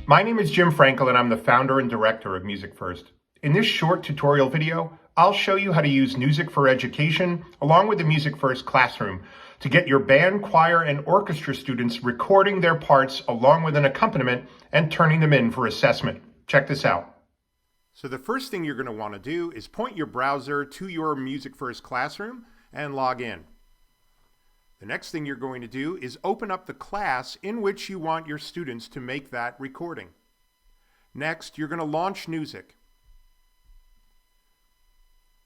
My name is Jim Frankel and I'm the founder and director of Music First. In this short tutorial video, I'll show you how to use Newzik for education along with the Music First classroom to get your band, choir, and orchestra students recording their parts along with an accompaniment and turning them in for assessment. Check this out. So the first thing you're going to want to do is point your browser to your Music First classroom and log in. The next thing you're going to do is open up the class in which you want your students to make that recording. Next, you're going to launch Newzik.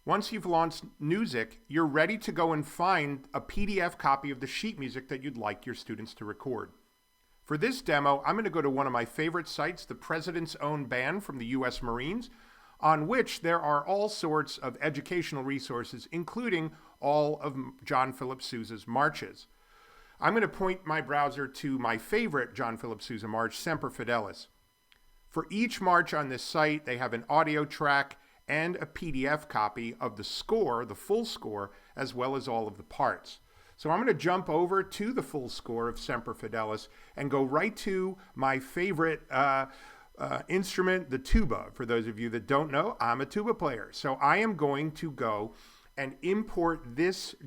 Once you've launched Newzik, you're ready to go and find a PDF copy of the sheet music that you'd like your students to record. For this demo, I'm going to go to one of my favorite sites, the President's Own Band from the U.S. Marines, on which there are all sorts of educational resources, including all of John Philip Sousa's marches. I'm going to point my browser to my favorite John Philip Sousa march, Semper Fidelis. For each march on this site, they have an audio track and a PDF copy of the score, the full score, as well as all of the parts. So I'm going to jump over to the full score of Semper Fidelis and go right to my favorite instrument, the tuba. For those of you that don't know, I'm a tuba player. So I am going to go and import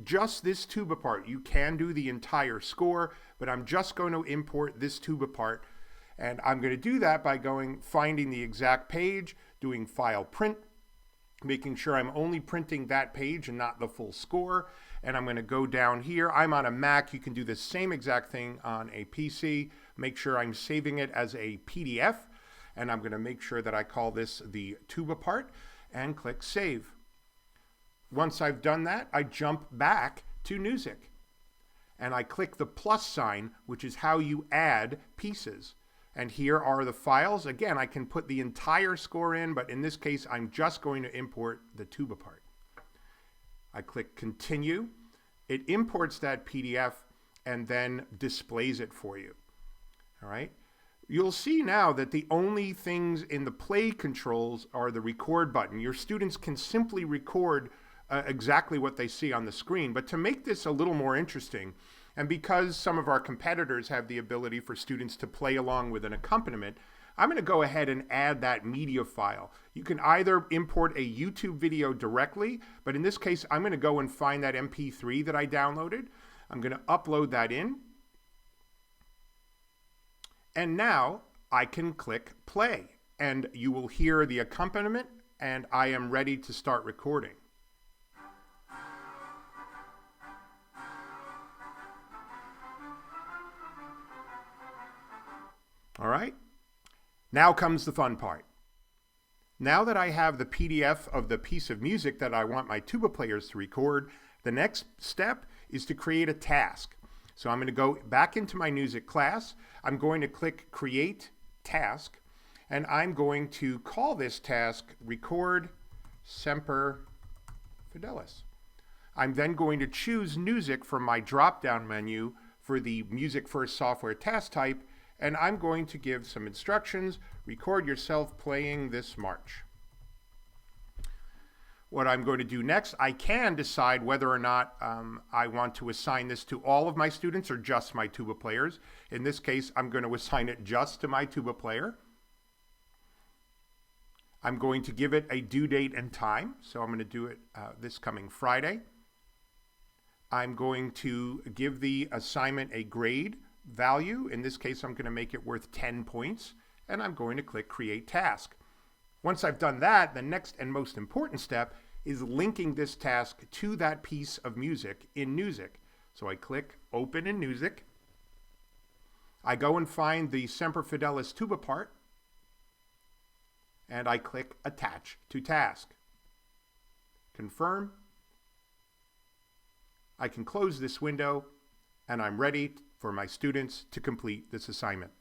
just this tuba part. You can do the entire score, but I'm just going to import this tuba part. And I'm going to do that by finding the exact page, doing File Print, making sure I'm only printing that page and not the full score. And I'm going to go down here. I'm on a Mac. You can do the same exact thing on a PC. Make sure I'm saving it as a PDF. And I'm going to make sure that I call this the tuba part and click Save. Once I've done that, I jump back to Newzik. And I click the plus sign, which is how you add pieces. And here are the files. Again, I can put the entire score in, but in this case, I'm just going to import the tuba part. I click Continue. It imports that PDF and then displays it for you. All right. You'll see now that the only things in the play controls are the record button. Your students can simply record exactly what they see on the screen. But to make this a little more interesting, and because some of our competitors have the ability for students to play along with an accompaniment, I'm going to go ahead and add that media file. You can either import a YouTube video directly, but in this case, I'm going to go and find that MP3 that I downloaded. I'm going to upload that in. And now I can click play, and you will hear the accompaniment, and I am ready to start recording. All right, now comes the fun part. Now that I have the PDF of the piece of music that I want my tuba players to record, the next step is to create a task. So I'm going to go back into my Newzik class. I'm going to click Create Task, and I'm going to call this task Record Semper Fidelis. I'm then going to choose Newzik from my drop-down menu for the Music First software task type, and I'm going to give some instructions. Record yourself playing this march. What I'm going to do next, I can decide whether or not I want to assign this to all of my students or just my tuba players. In this case, I'm going to assign it just to my tuba player. I'm going to give it a due date and time. So I'm going to do it this coming Friday. I'm going to give the assignment a grade value. In this case, I'm going to make it worth 10 points, and I'm going to click Create Task. Once I've done that, the next and most important step is linking this task to that piece of music in Newzik. So I click Open in Newzik. I go and find the Semper Fidelis tuba part, and I click Attach to Task. Confirm. I can close this window, and I'm ready for my students to complete this assignment.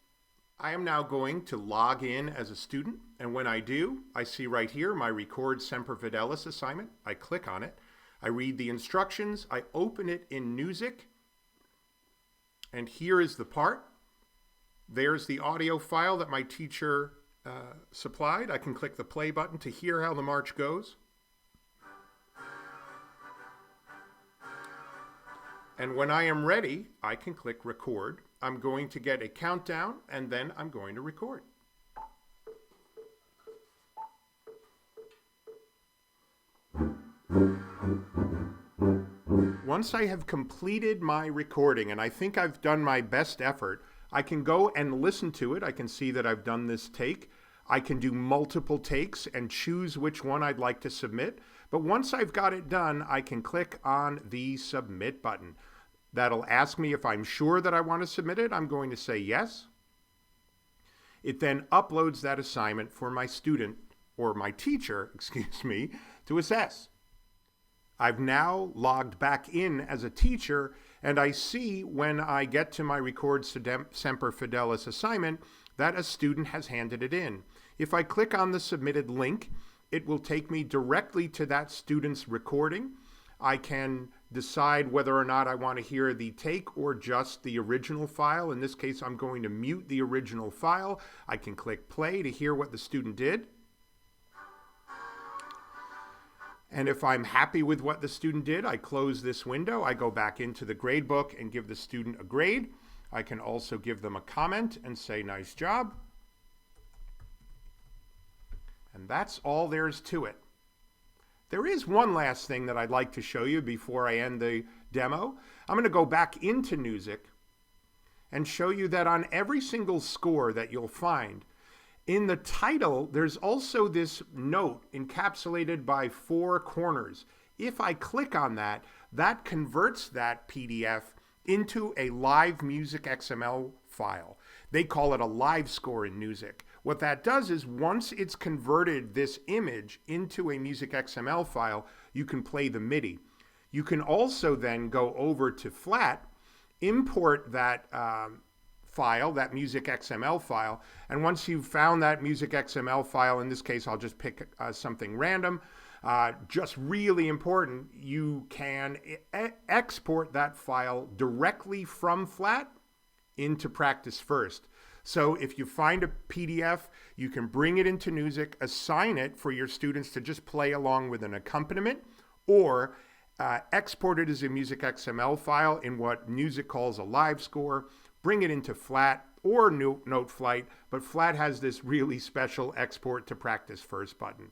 I am now going to log in as a student, and when I do, I see right here my Record Semper Fidelis assignment. I click on it. I read the instructions. I open it in Newzik, and here is the part. There's the audio file that my teacher supplied. I can click the play button to hear how the march goes. And when I am ready, I can click record. I'm going to get a countdown, and then I'm going to record. Once I have completed my recording, and I think I've done my best effort, I can go and listen to it. I can see that I've done this take. I can do multiple takes and choose which one I'd like to submit. But once I've got it done, I can click on the submit button. That'll ask me if I'm sure that I want to submit it. I'm going to say yes. It then uploads that assignment for my student, or my teacher, excuse me, to assess. I've now logged back in as a teacher, and I see when I get to my Record Semper Fidelis assignment that a student has handed it in. If I click on the submitted link, it will take me directly to that student's recording. I can decide whether or not I want to hear the take or just the original file. In this case, I'm going to mute the original file. I can click play to hear what the student did. And if I'm happy with what the student did, I close this window. I go back into the gradebook and give the student a grade. I can also give them a comment and say, nice job. And that's all there is to it. There is one last thing that I'd like to show you before I end the demo. I'm going to go back into Newzik and show you that on every single score that you'll find, in the title, there's also this note encapsulated by 4 corners. If I click on that, that converts that PDF into a live music XML file. They call it a live score in Newzik. What that does is once it's converted this image into a music XML file, you can play the MIDI. You can also then go over to Flat, import that file, that music XML file, and once you've found that music XML file, in this case I'll just pick something random, just really important, you can export that file directly from Flat into Practice First. So if you find a PDF, you can bring it into Newzik, assign it for your students to just play along with an accompaniment, or export it as a music XML file in what Newzik calls a live score, bring it into Flat or Noteflight, but Flat has this really special export to Practice First button.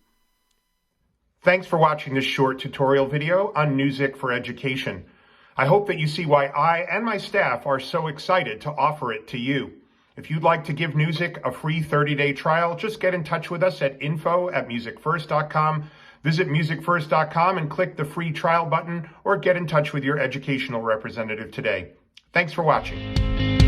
Thanks for watching this short tutorial video on Newzik for Education. I hope that you see why I and my staff are so excited to offer it to you. If you'd like to give Newzik a free 30-day trial, just get in touch with us at info@musicfirst.com. Visit musicfirst.com and click the free trial button, or get in touch with your educational representative today. Thanks for watching.